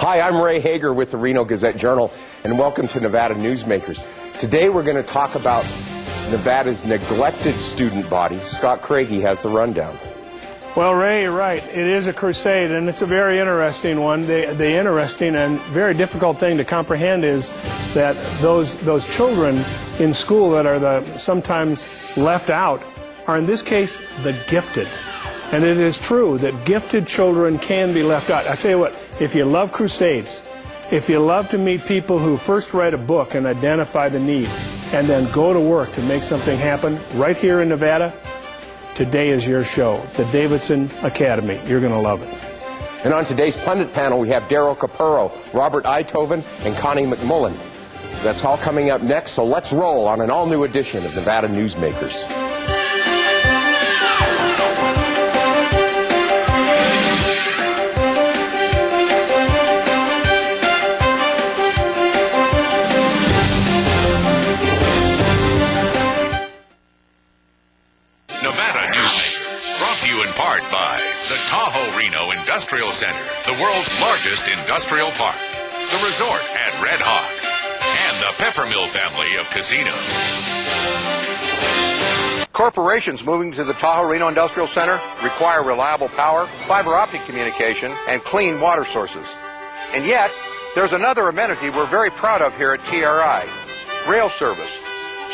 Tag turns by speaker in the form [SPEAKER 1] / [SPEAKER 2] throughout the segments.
[SPEAKER 1] Hi, I'm Ray Hagar with the Reno Gazette-Journal, and welcome to Nevada Newsmakers. Today we're going to talk about Nevada's neglected student body. Scott Craigie has the rundown.
[SPEAKER 2] Well, Ray, you're right. It is a crusade, and it's a very interesting one. The interesting and very difficult thing to comprehend is that those children in school that are sometimes left out are, in this case, the gifted. And it is true that gifted children can be left out. I tell you what, if you love crusades, if you love to meet people who first write a book and identify the need and then go to work to make something happen right here in Nevada, today is your show, the Davidson Academy. You're going to love it.
[SPEAKER 1] And on today's Pundit panel, we have Daryl Capurro, Robert Uithoven, and Connie McMullen. So that's all coming up next, so let's roll on an all-new edition of Nevada Newsmakers.
[SPEAKER 3] Nevada Newsmakers, brought to you in part by the Tahoe Reno Industrial Center, the world's largest industrial park, the resort at Red Hawk, and the Peppermill family of casinos.
[SPEAKER 4] Corporations moving to the Tahoe Reno Industrial Center require reliable power, fiber optic communication, and clean water sources. And yet, there's another amenity we're very proud of here at TRI, rail service.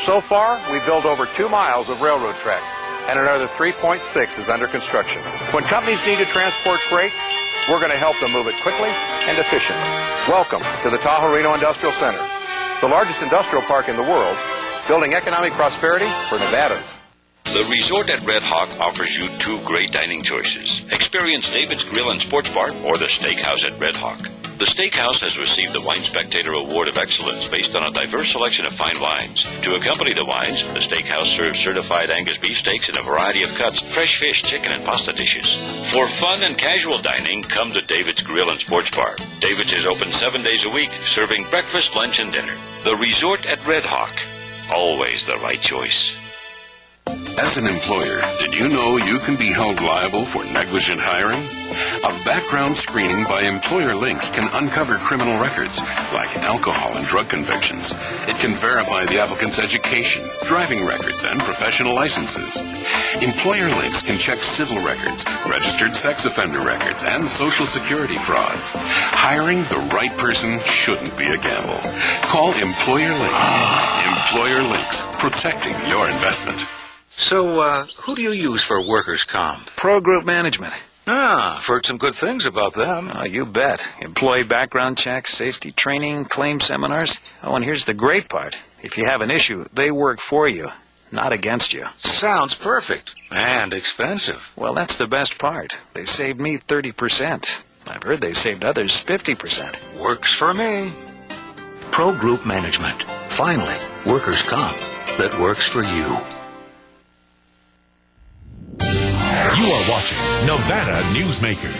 [SPEAKER 4] So far, we've built over 2 miles of railroad track, and another 3.6 is under construction. When companies need to transport freight, we're going to help them move it quickly and efficiently. Welcome to the Tahoe Reno Industrial Center, the largest industrial park in the world, building economic prosperity for Nevadans.
[SPEAKER 5] The resort at Red Hawk offers you 2 great dining choices. Experience David's Grill and Sports Bar or the Steakhouse at Red Hawk. The Steakhouse has received the Wine Spectator Award of Excellence based on a diverse selection of fine wines. To accompany the wines, the Steakhouse serves certified Angus beef steaks in a variety of cuts, fresh fish, chicken, and pasta dishes. For fun and casual dining, come to David's Grill and Sports Bar. David's is open 7 days a week, serving breakfast, lunch, and dinner. The resort at Red Hawk. Always the right choice.
[SPEAKER 6] As an employer, did you know you can be held liable for negligent hiring? A background screening by Employer Links can uncover criminal records, like alcohol and drug convictions. It can verify the applicant's education, driving records, and professional licenses. Employer Links can check civil records, registered sex offender records, and Social Security fraud. Hiring the right person shouldn't be a gamble. Call Employer Links. Employer Links, protecting your investment.
[SPEAKER 7] So, who do you use for workers' comp?
[SPEAKER 8] Pro Group Management.
[SPEAKER 7] Ah, I've heard some good things about them.
[SPEAKER 8] Oh, you bet. Employee background checks, safety training, claim seminars. Oh, and here's the great part. If you have an issue, they work for you, not against you.
[SPEAKER 7] Sounds perfect. And expensive.
[SPEAKER 8] Well, that's the best part. They saved me 30%. I've heard they've saved others 50%.
[SPEAKER 7] Works for me. Pro Group Management. Finally, workers' comp that works for you.
[SPEAKER 3] You are watching Nevada Newsmakers.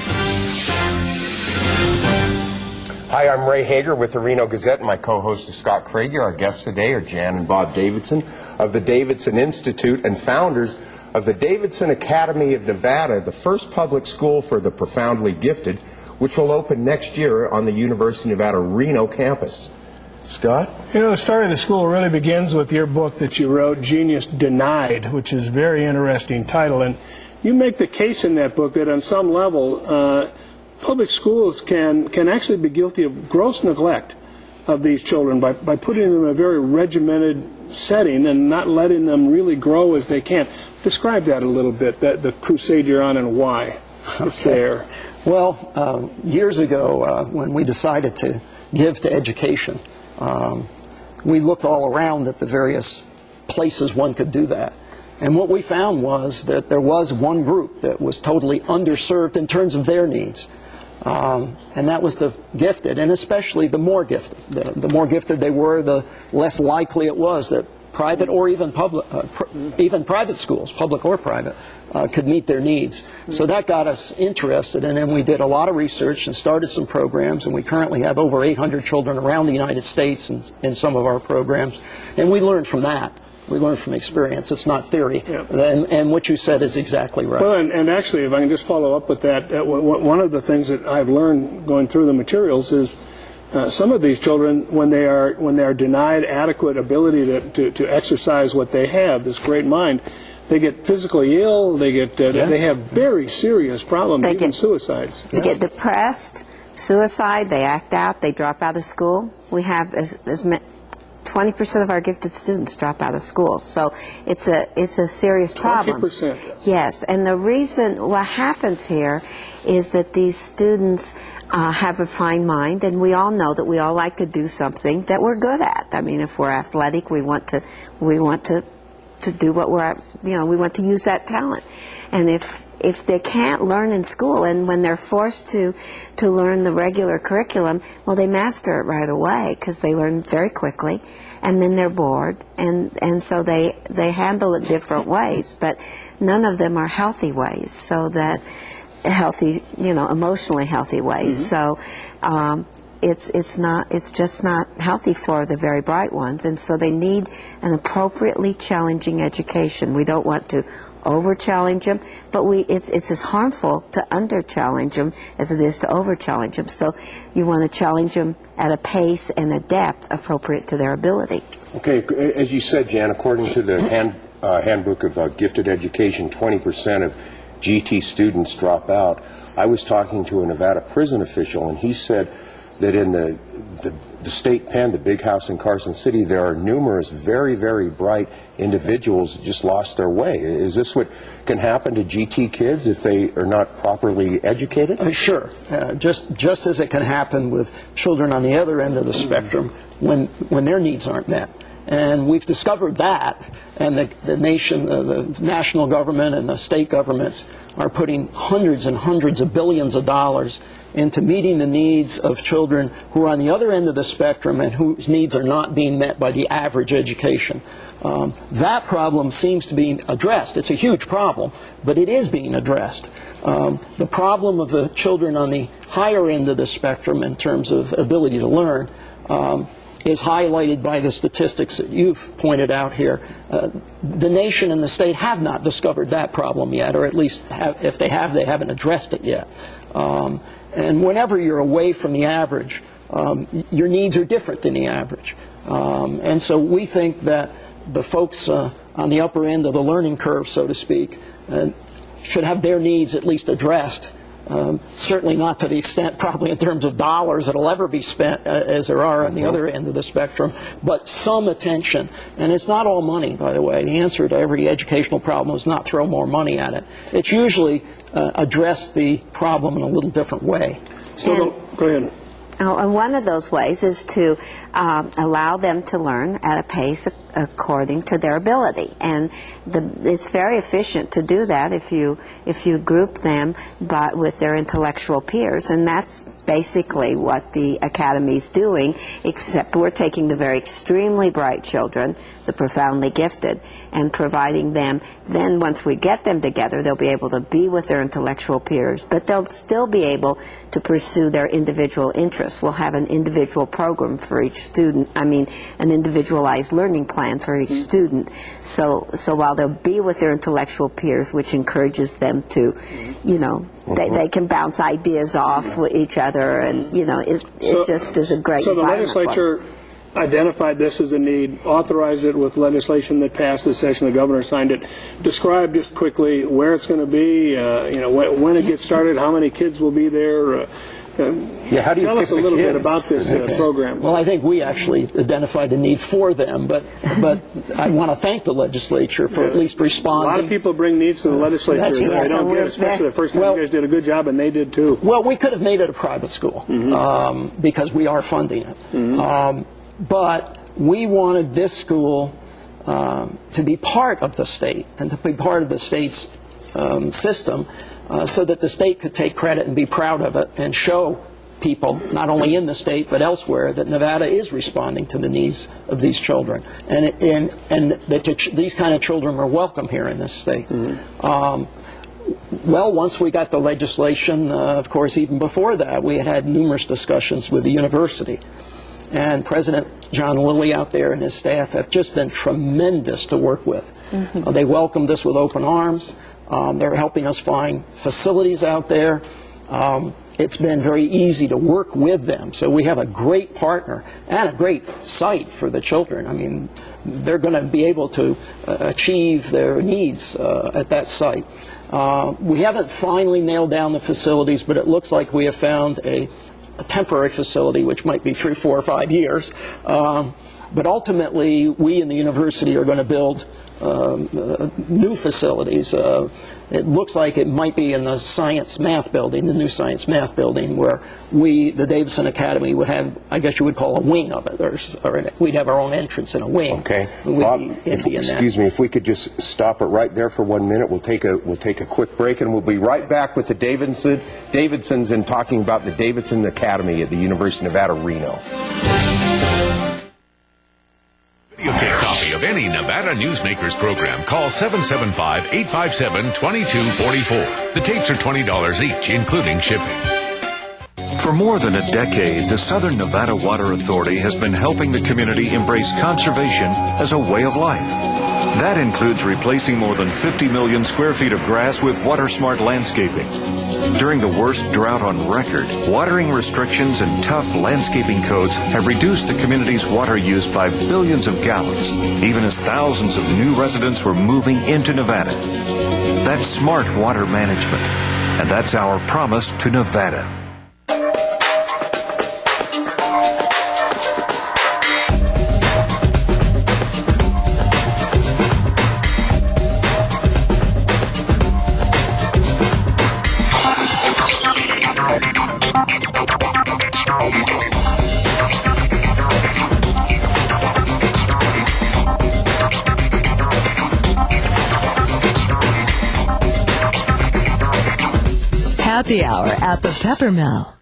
[SPEAKER 1] Hi, I'm Ray Hagar with the Reno Gazette, and my co-host is Scott Craigie. Our guests today are Jan and Bob Davidson of the Davidson Institute and founders of the Davidson Academy of Nevada, the first public school for the profoundly gifted, which will open next year on the University of Nevada Reno campus. Scott?
[SPEAKER 2] You know, the story of the school really begins with your book that you wrote, Genius Denied, which is a very interesting title. And you make the case in that book that on some level, public schools can actually be guilty of gross neglect of these children by putting them in a very regimented setting and not letting them really grow as they can. Describe that a little bit, the crusade you're on and why it's there.
[SPEAKER 9] Well, years ago, when we decided to give to education, we looked all around at the various places one could do that. And what we found was that there was one group that was totally underserved in terms of their needs. And that was the gifted, and especially the more gifted. The more gifted they were, the less likely it was that private or even public, even private schools, public or private, could meet their needs. So that got us interested, and then we did a lot of research and started some programs, and we currently have over 800 children around the United States in some of our programs, and we learned from that. We learn from experience. It's not theory.
[SPEAKER 2] Yeah.
[SPEAKER 9] And what you said is exactly right.
[SPEAKER 2] Well, and actually, if I can just follow up with that, one of the things that I've learned going through the materials is some of these children, when they are denied adequate ability to exercise what they have, this great mind, they get physically ill. They get they have very serious problems, even suicides.
[SPEAKER 10] They get depressed, suicide. They act out. They drop out of school. We have as 20% of our gifted students drop out of school, so it's a serious problem.
[SPEAKER 2] 20%.
[SPEAKER 10] Yes, and the reason what happens here is that these students have a fine mind, and we all know that we all like to do something that we're good at. I mean, if we're athletic, we want to do what we're, we want to use that talent. And if they can't learn in school, and when they're forced to learn the regular curriculum, well, they master it right away because they learn very quickly, and then they're bored, and so they handle it different ways, but none of them are healthy ways, so that healthy, emotionally healthy ways. So it's just not healthy for the very bright ones, and so they need an appropriately challenging education. We don't want to over-challenge them, but it's as harmful to under-challenge them as it is to over-challenge them. So you want to challenge them at a pace and a depth appropriate to their ability.
[SPEAKER 1] Okay, as you said, Jan, according to the Handbook of Gifted Education, 20% of GT students drop out. I was talking to a Nevada prison official, and he said that in the state pen, the big house in Carson City, there are numerous very, very bright individuals who just lost their way. Is this what can happen to GT kids if they are not properly educated?
[SPEAKER 9] Sure. Just as it can happen with children on the other end of the spectrum when their needs aren't met. And we've discovered that, and the national government and the state governments are putting hundreds and hundreds of billions of dollars into meeting the needs of children who are on the other end of the spectrum and whose needs are not being met by the average education. That problem seems to be addressed. It's a huge problem, but it is being addressed. The problem of the children on the higher end of the spectrum in terms of ability to learn is highlighted by the statistics that you've pointed out here. The nation and the state have not discovered that problem yet, or at least if they have, they haven't addressed it yet. And whenever you're away from the average, your needs are different than the average. And so we think that the folks on the upper end of the learning curve, so to speak, should have their needs at least addressed. Certainly not to the extent, probably in terms of dollars, that'll ever be spent as there are on the other end of the spectrum, but some attention. And it's not all money, by the way. The answer to every educational problem is not throw more money at it. It's usually address the problem in a little different way.
[SPEAKER 2] So go ahead.
[SPEAKER 10] And one of those ways is to allow them to learn at a pace according to their ability, and it's very efficient to do that if you group them with their intellectual peers, and that's basically what the Academy's doing, except we're taking the very extremely bright children, the profoundly gifted, and providing them, then once we get them together, they'll be able to be with their intellectual peers, but they'll still be able to pursue their individual interests. We'll have an individual program for each student, an individualized learning plan for each student. So while they'll be with their intellectual peers, which encourages them to, they can bounce ideas off with each other, and it just is a great.
[SPEAKER 2] So the legislature identified this as a need, authorized it with legislation that passed this session. The governor signed it. Describe just quickly where it's going to be. When it gets started, how many kids will be there.
[SPEAKER 1] How do you
[SPEAKER 2] tell us a little bit about this program?
[SPEAKER 9] Well, I think we actually identified the need for them, but I want to thank the legislature for at least responding.
[SPEAKER 2] A lot of people bring needs to the legislature. They don't get, especially the first time. You guys did a good job, and they did too.
[SPEAKER 9] Well, we could have made it a private school because we are funding it. But we wanted this school to be part of the state and to be part of the state's system, so that the state could take credit and be proud of it and show people, not only in the state but elsewhere, that Nevada is responding to the needs of these children, and that these kind of children are welcome here in this state. Well, once we got the legislation, of course, even before that, we had numerous discussions with the university. and President John Lilly out there and his staff have just been tremendous to work with. They welcomed us with open arms. They're helping us find facilities out there. It's been very easy to work with them. So we have a great partner and a great site for the children. I mean, they're going to be able to achieve their needs at that site. We haven't finally nailed down the facilities, but it looks like we have found a temporary facility, which might be 3, 4, or 5 years. But ultimately, we in the university are going to build new facilities. It looks like it might be in the science math building, the new science math building, where we, the Davidson Academy, would have, I guess you would call a wing of it, or we'd have our own entrance in a wing.
[SPEAKER 1] Okay. Bob, excuse me, if we could just stop it right there for 1 minute, we'll take a quick break, and we'll be right back with the Davidsons and talking about the Davidson Academy at the University of Nevada, Reno.
[SPEAKER 3] Videotape copy of any Nevada Newsmakers program. Call 775-857-2244. The tapes are $20 each, including shipping.
[SPEAKER 11] For more than a decade, the Southern Nevada Water Authority has been helping the community embrace conservation as a way of life. That includes replacing more than 50 million square feet of grass with water-smart landscaping. During the worst drought on record, watering restrictions and tough landscaping codes have reduced the community's water use by billions of gallons, even as thousands of new residents were moving into Nevada. That's smart water management, and that's our promise to Nevada.
[SPEAKER 12] Happy Hour at the Peppermill.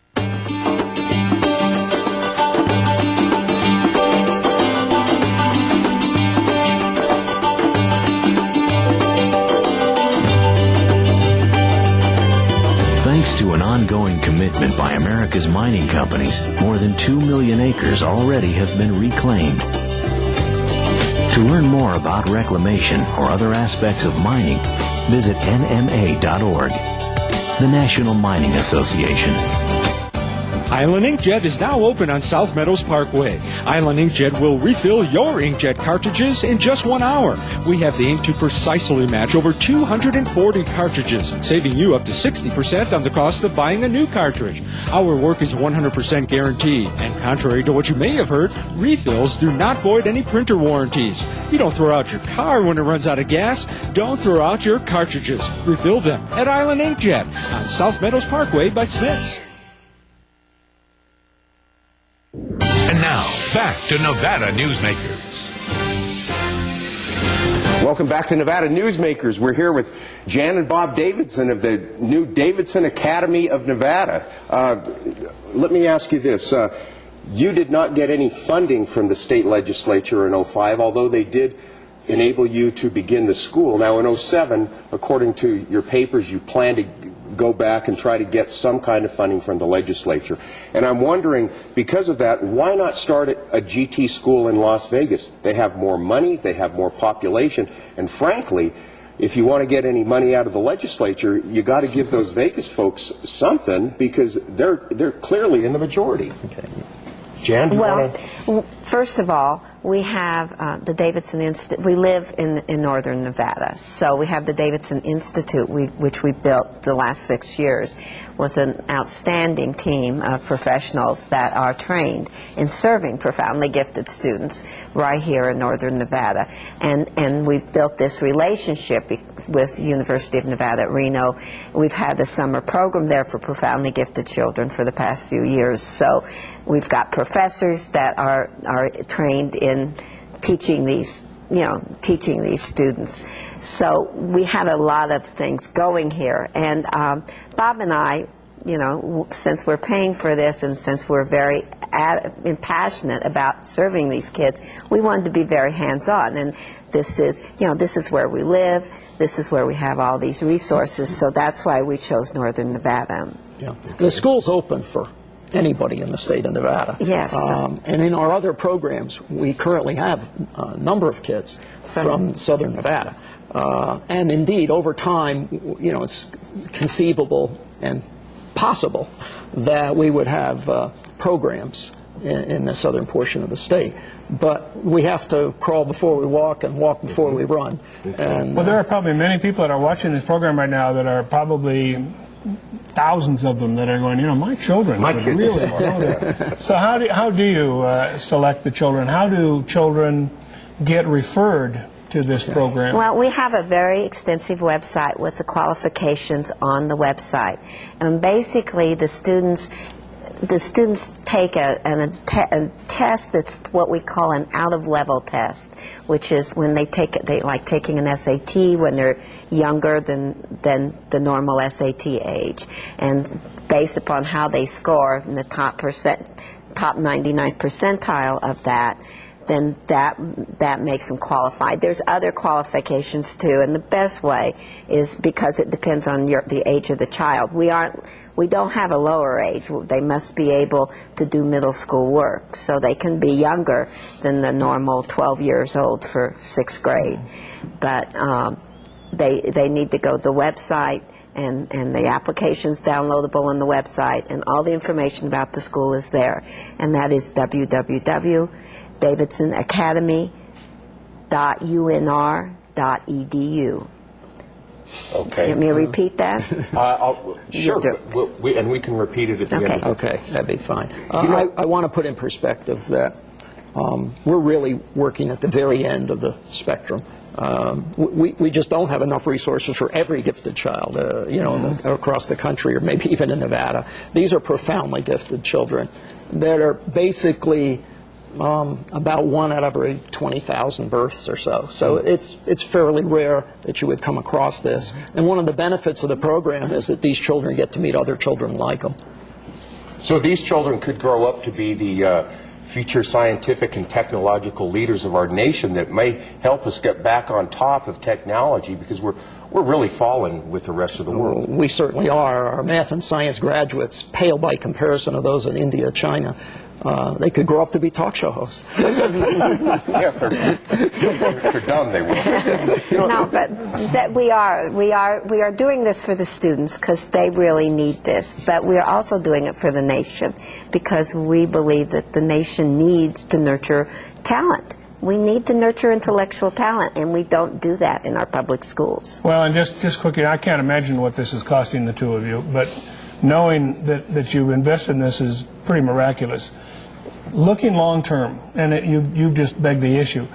[SPEAKER 13] Thanks to an ongoing commitment by America's mining companies, more than 2 million acres already have been reclaimed. To learn more about reclamation or other aspects of mining, visit nma.org. The National Mining Association.
[SPEAKER 14] Island Inkjet is now open on South Meadows Parkway. Island Inkjet will refill your inkjet cartridges in just 1 hour. We have the ink to precisely match over 240 cartridges, saving you up to 60% on the cost of buying a new cartridge. Our work is 100% guaranteed, and contrary to what you may have heard, refills do not void any printer warranties. You don't throw out your car when it runs out of gas. Don't throw out your cartridges. Refill them at Island Inkjet on South Meadows Parkway by Smith's.
[SPEAKER 3] And now, back to Nevada Newsmakers.
[SPEAKER 1] Welcome back to Nevada Newsmakers. We're here with Jan and Bob Davidson of the new Davidson Academy of Nevada. Let me ask you this. You did not get any funding from the state legislature in 2005, although they did enable you to begin the school. Now in 2007, according to your papers, you plan to go back and try to get some kind of funding from the legislature. And I'm wondering, because of that, why not start a GT school in Las Vegas? They have more money, they have more population, and frankly, if you want to get any money out of the legislature, you got to give those Vegas folks something, because they're clearly in the majority. Okay. Jan, do you want to?
[SPEAKER 10] First of all, we have the Davidson Institute. We live in northern Nevada, so we have the Davidson Institute, which we built the last 6 years with an outstanding team of professionals that are trained in serving profoundly gifted students right here in northern Nevada. And we've built this relationship with the University of Nevada at Reno. We've had the summer program there for profoundly gifted children for the past few years. So we've got professors that are trained in teaching these students. So we had a lot of things going here. And Bob and I, since we're paying for this and since we're very passionate about serving these kids, we wanted to be very hands-on. And this is where we live. This is where we have all these resources. So that's why we chose northern Nevada.
[SPEAKER 9] Yeah. The school's open for anybody in the state of Nevada.
[SPEAKER 10] Yes.
[SPEAKER 9] And in our other programs, we currently have a number of kids from southern Nevada. And indeed, over time, you know, it's conceivable and possible that we would have programs in the southern portion of the state. But we have to crawl before we walk and walk before we run. And,
[SPEAKER 2] well, there are probably many people that are watching this program right now that are probably thousands of them that are going, you know, my children would really want to know that. So how do you select the children? How do children get referred to this program?
[SPEAKER 10] Well, we have a very extensive website with the qualifications on the website. And basically, the students take a test that's what we call an out-of-level test, which is when they take it, they like taking an SAT when they're younger than the normal SAT age. And based upon how they score in the top 99th percentile of that, then that makes them qualified. There's other qualifications too, and the best way is because it depends on the age of the child. We don't have a lower age. They must be able to do middle school work, so they can be younger than the normal 12 years old for 6th grade. But they need to go to the website, and the application's downloadable on the website, and all the information about the school is there, and that is www.davidsonacademy.unr.edu.
[SPEAKER 1] Okay.
[SPEAKER 10] You want me to repeat that?
[SPEAKER 1] Sure, and we can repeat it at the end.
[SPEAKER 9] Okay, that'd be fine. I want to put in perspective that we're really working at the very end of the spectrum. We just don't have enough resources for every gifted child, you know, across the country, or maybe even in Nevada. These are profoundly gifted children that are basically about 1 out of every 20,000 births or so. So it's fairly rare that you would come across this. And one of the benefits of the program is that these children get to meet other children like them.
[SPEAKER 1] So these children could grow up to be the future scientific and technological leaders of our nation that may help us get back on top of technology, because we're really falling with the rest of the world.
[SPEAKER 9] We certainly are. Our math and science graduates pale by comparison of those in India, China. They could grow up to be talk show hosts.
[SPEAKER 1] Yeah, if they're dumb, they will.
[SPEAKER 10] No, but that we are doing this for the students because they really need this. But we are also doing it for the nation because we believe that the nation needs to nurture talent. We need to nurture intellectual talent, and we don't do that in our public schools.
[SPEAKER 2] Well, and just quickly, I can't imagine what this is costing the two of you, but knowing that you've invested in this is pretty miraculous. Looking long term, and you've just begged the issue,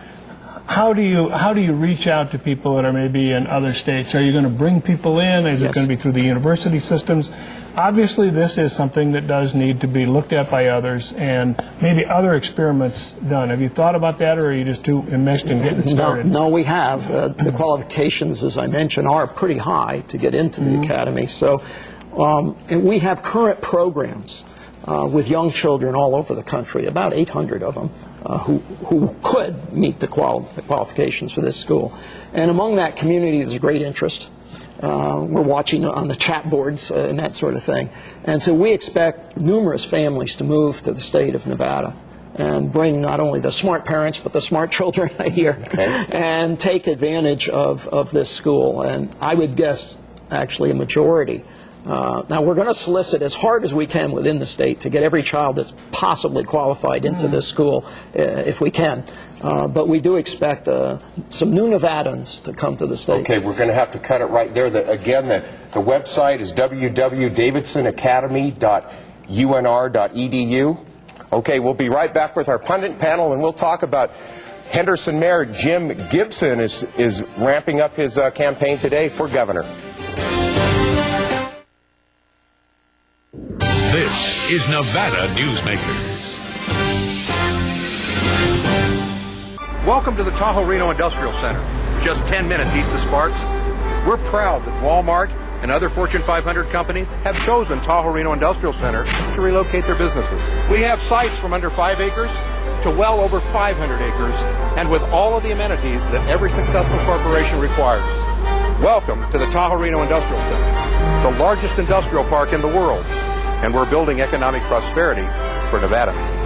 [SPEAKER 2] how do you reach out to people that are maybe in other states? Are you going to bring people in? Is it going to be through the university systems? Obviously, this is something that does need to be looked at by others, and maybe other experiments done. Have you thought about that, or are you just too enmeshed in getting started?
[SPEAKER 9] No, we have. The qualifications, as I mentioned, are pretty high to get into the academy. So, and we have current programs with young children all over the country, about 800 of them, who could meet the qualifications for this school. And among that community, there's great interest. We're watching on the chat boards and that sort of thing. And so we expect numerous families to move to the state of Nevada and bring not only the smart parents, but the smart children here, and take advantage of this school. And I would guess, actually, a majority. Now, we're going to solicit as hard as we can within the state to get every child that's possibly qualified into this school, if we can. But we do expect some new Nevadans to come to the state.
[SPEAKER 1] Okay, we're going to have to cut it right there. Again, the website is www.davidsonacademy.unr.edu. Okay, we'll be right back with our pundit panel, and we'll talk about Henderson Mayor Jim Gibson is ramping up his campaign today for governor.
[SPEAKER 3] This is Nevada Newsmakers.
[SPEAKER 4] Welcome to the Tahoe Reno Industrial Center, just 10 minutes east of Sparks. We're proud that Walmart and other Fortune 500 companies have chosen Tahoe Reno Industrial Center to relocate their businesses. We have sites from under 5 acres to well over 500 acres, and with all of the amenities that every successful corporation requires. Welcome to the Tahoe Reno Industrial Center, the largest industrial park in the world. and we're building economic prosperity for Nevadans.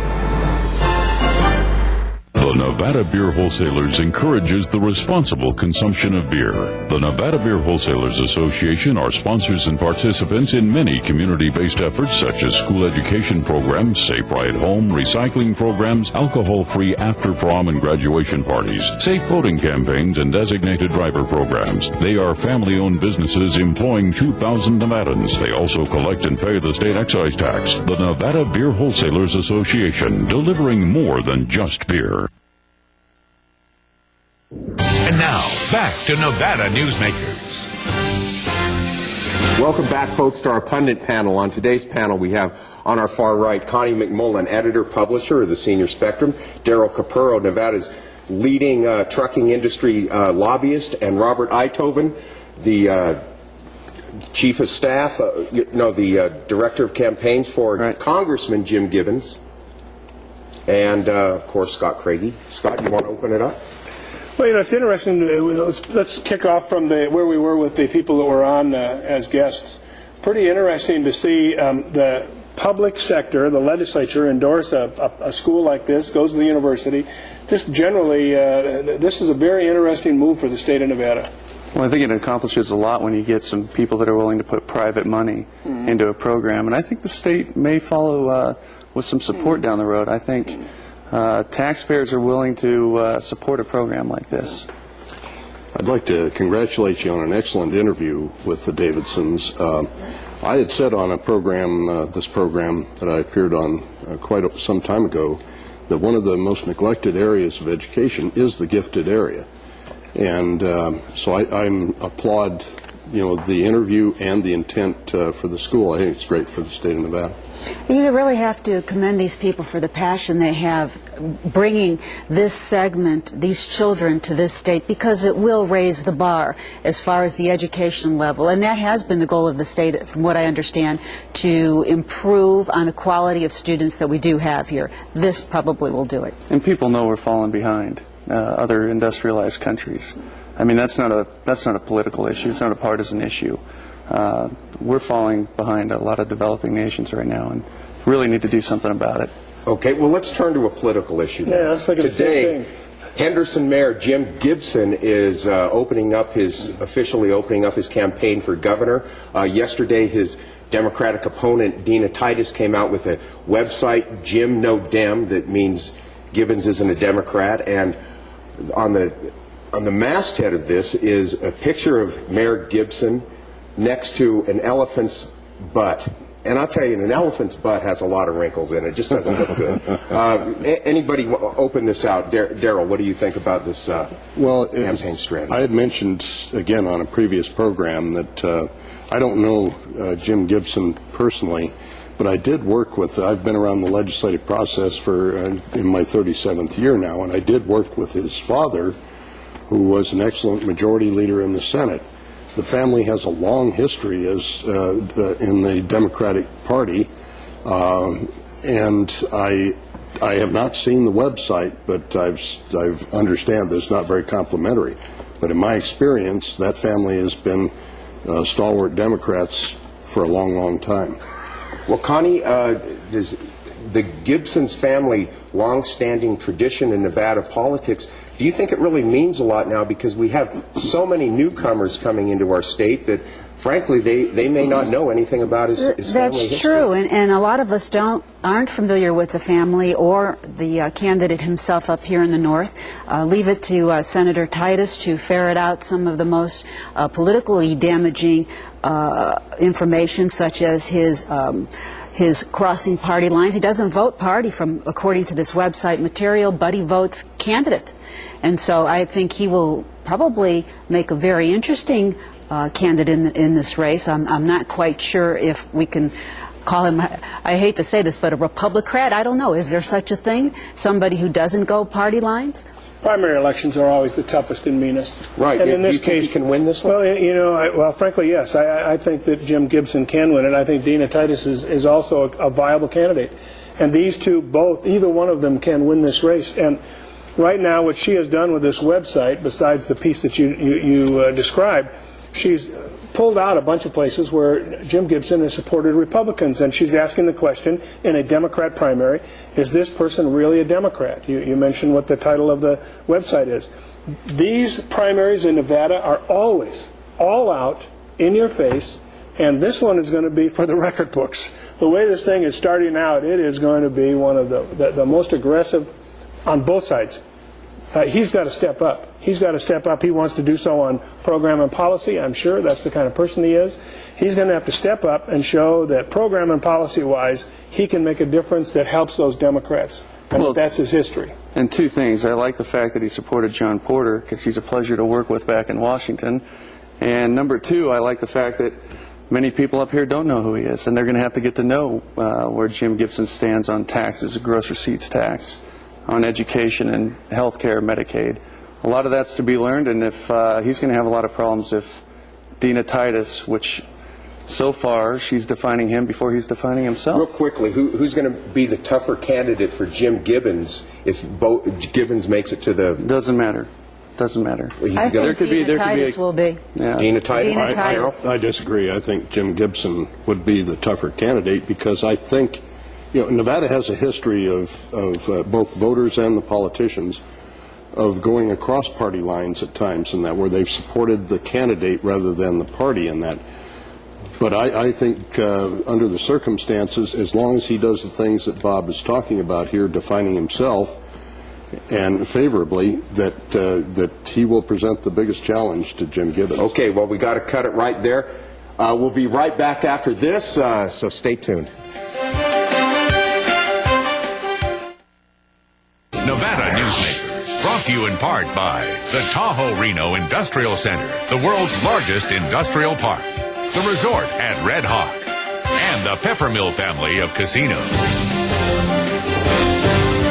[SPEAKER 15] The Nevada Beer Wholesalers encourages the responsible consumption of beer. The Nevada Beer Wholesalers Association are sponsors and participants in many community-based efforts such as school education programs, safe ride home, recycling programs, alcohol-free after-prom and graduation parties, safe voting campaigns, and designated driver programs. They are family-owned businesses employing 2,000 Nevadans. They also collect and pay the state excise tax. The Nevada Beer Wholesalers Association, delivering more than just beer.
[SPEAKER 3] And now, back to Nevada Newsmakers.
[SPEAKER 1] Welcome back, folks, to our pundit panel. On today's panel, we have on our far right Connie McMullen, editor-publisher of the Senior Spectrum, Daryl Capurro, Nevada's leading trucking industry lobbyist, and Robert Uithoven, the chief of staff, the director of campaigns for Congressman Jim Gibbons, and, of course, Scott Craigie. Scott, you want to open it up?
[SPEAKER 2] Well, it's interesting. Let's kick off from where we were with the people that were on as guests. Pretty interesting to see the public sector, the legislature, endorse a school like this, goes to the university. Just generally, this is a very interesting move for the state of Nevada.
[SPEAKER 16] Well, I think it accomplishes a lot when you get some people that are willing to put private money into a program. And I think the state may follow with some support down the road. I think taxpayers are willing to support a program like this.
[SPEAKER 17] I'd like to congratulate you on an excellent interview with the Davidsons. I had said on a program, this program that I appeared on quite some time ago, that one of the most neglected areas of education is the gifted area. And so I applaud the interview and the intent for the school. I think it's great for the state of Nevada.
[SPEAKER 18] You really have to commend these people for the passion they have bringing this segment, these children, to this state, because it will raise the bar as far as the education level. And that has been the goal of the state, from what I understand, to improve on the quality of students that we do have here. This probably will do it.
[SPEAKER 16] And people know we're falling behind other industrialized countries. I mean, that's not a political issue. It's not a partisan issue. We're falling behind a lot of developing nations right now, and really need to do something about it.
[SPEAKER 1] Okay, well, let's turn to a political issue now.
[SPEAKER 2] Yeah, let's look at the same thing.
[SPEAKER 1] Henderson Mayor Jim Gibson is officially opening up his campaign for governor. Yesterday, his Democratic opponent, Dina Titus, came out with a website, Jim No Dem, that means Gibbons isn't a Democrat, and on the masthead of this is a picture of Mayor Gibson next to an elephant's butt. And I'll tell you, an elephant's butt has a lot of wrinkles in it. It just doesn't look good. Anybody open this out? Daryl, what do you think about this campaign strategy?
[SPEAKER 17] I had mentioned, again, on a previous program that I don't know Jim Gibson personally, but I did work with, I've been around the legislative process for in my 37th year now, and I did work with his father, who was an excellent majority leader in the Senate. The family has a long history as in the Democratic Party, and I have not seen the website, but I understand that it's not very complimentary. But in my experience, that family has been stalwart Democrats for a long, long time.
[SPEAKER 1] Well, Connie, does the Gibson's family long-standing tradition in Nevada politics, do you think it really means a lot now, because we have so many newcomers coming into our state that, frankly, they may not know anything about his family history?
[SPEAKER 18] That's true, and a lot of us aren't familiar with the family or the candidate himself up here in the north. Leave it to Senator Titus to ferret out some of the most politically damaging information, such as his crossing party lines. He doesn't vote party according to this website material, but he votes candidate. And so I think he will probably make a very interesting candidate in this race. I'm not quite sure if we can call him, I hate to say this, but a Republican. I don't know. Is there such a thing? Somebody who doesn't go party lines?
[SPEAKER 2] Primary elections are always the toughest and meanest.
[SPEAKER 1] Right.
[SPEAKER 2] And in this
[SPEAKER 1] case, he can win this one?
[SPEAKER 2] Well, frankly, yes. I think that Jim Gibson can win it. I think Dina Titus is also a viable candidate. And these two, either one of them can win this race. And right now, what she has done with this website, besides the piece that you described, she's pulled out a bunch of places where Jim Gibson has supported Republicans, and she's asking the question in a Democrat primary, is this person really a Democrat? You mentioned what the title of the website is. These primaries in Nevada are always all out, in your face, and this one is going to be for the record books. The way this thing is starting out, it is going to be one of the most aggressive on both sides. He's got to step up. He's got to step up. He wants to do so on program and policy, I'm sure. That's the kind of person he is. He's going to have to step up and show that program and policy-wise, he can make a difference that helps those Democrats. And that's his history.
[SPEAKER 16] And two things. I like the fact that he supported John Porter, because he's a pleasure to work with back in Washington. And number two, I like the fact that many people up here don't know who he is, and they're going to have to get to know where Jim Gibson stands on taxes, gross receipts tax, on education and health care, Medicaid. A lot of that's to be learned, and if he's going to have a lot of problems if Dina Titus, which so far she's defining him before he's defining himself.
[SPEAKER 1] Real quickly, who's going to be the tougher candidate for Jim Gibbons if Gibbons makes it to the...
[SPEAKER 16] Doesn't matter. Doesn't matter.
[SPEAKER 18] I think Dina Titus will be.
[SPEAKER 16] Yeah.
[SPEAKER 1] Dina Titus?
[SPEAKER 18] Dina Titus.
[SPEAKER 17] I disagree. I think Jim Gibson would be the tougher candidate because I think, Nevada has a history of both voters and the politicians of going across party lines at times in that, where they've supported the candidate rather than the party in that. But I think under the circumstances, as long as he does the things that Bob is talking about here, defining himself, and favorably, that he will present the biggest challenge to Jim Gibbons.
[SPEAKER 1] Okay, well, we got to cut it right there. We'll be right back after this, so stay tuned.
[SPEAKER 3] Nevada Newsmakers, brought to you in part by the Tahoe Reno Industrial Center, the world's largest industrial park, the resort at Red Hawk, and the Peppermill family of casinos.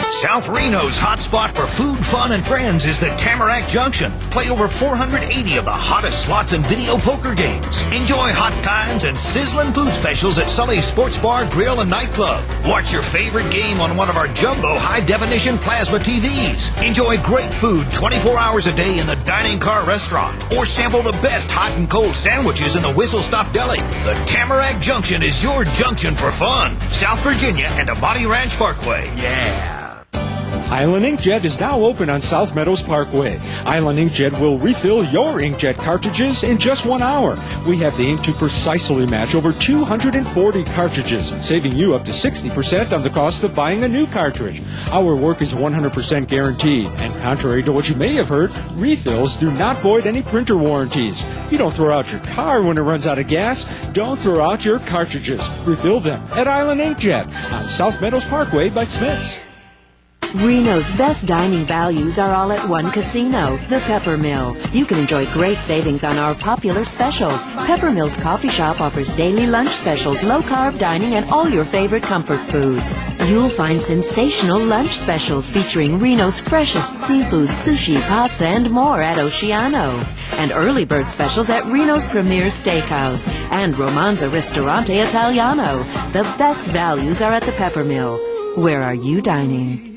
[SPEAKER 19] South Reno's hot spot for food, fun, and friends is the Tamarack Junction. Play over 480 of the hottest slots and video poker games. Enjoy hot times and sizzling food specials at Sully's Sports Bar, Grill, and Nightclub. Watch your favorite game on one of our jumbo high-definition plasma TVs. Enjoy great food 24 hours a day in the Dining Car Restaurant. Or sample the best hot and cold sandwiches in the Whistle Stop Deli. The Tamarack Junction is your junction for fun. South Virginia and Amati Ranch Parkway. Yeah.
[SPEAKER 14] Island Inkjet is now open on South Meadows Parkway. Island Inkjet will refill your inkjet cartridges in just 1 hour. We have the ink to precisely match over 240 cartridges, saving you up to 60% on the cost of buying a new cartridge. Our work is 100% guaranteed, and contrary to what you may have heard, refills do not void any printer warranties. You don't throw out your car when it runs out of gas. Don't throw out your cartridges. Refill them at Island Inkjet on South Meadows Parkway by Smith's.
[SPEAKER 20] Reno's best dining values are all at one casino, the Peppermill. You can enjoy great savings on our popular specials. Peppermill's coffee shop offers daily lunch specials, low-carb dining, and all your favorite comfort foods. You'll find sensational lunch specials featuring Reno's freshest seafood, sushi, pasta, and more at Oceano. And early bird specials at Reno's Premier Steakhouse and Romanza Ristorante Italiano. The best values are at the Peppermill. Where are you dining?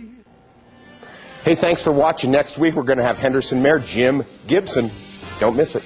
[SPEAKER 1] Hey, thanks for watching. Next week, we're going to have Henderson Mayor Jim Gibson. Don't miss it.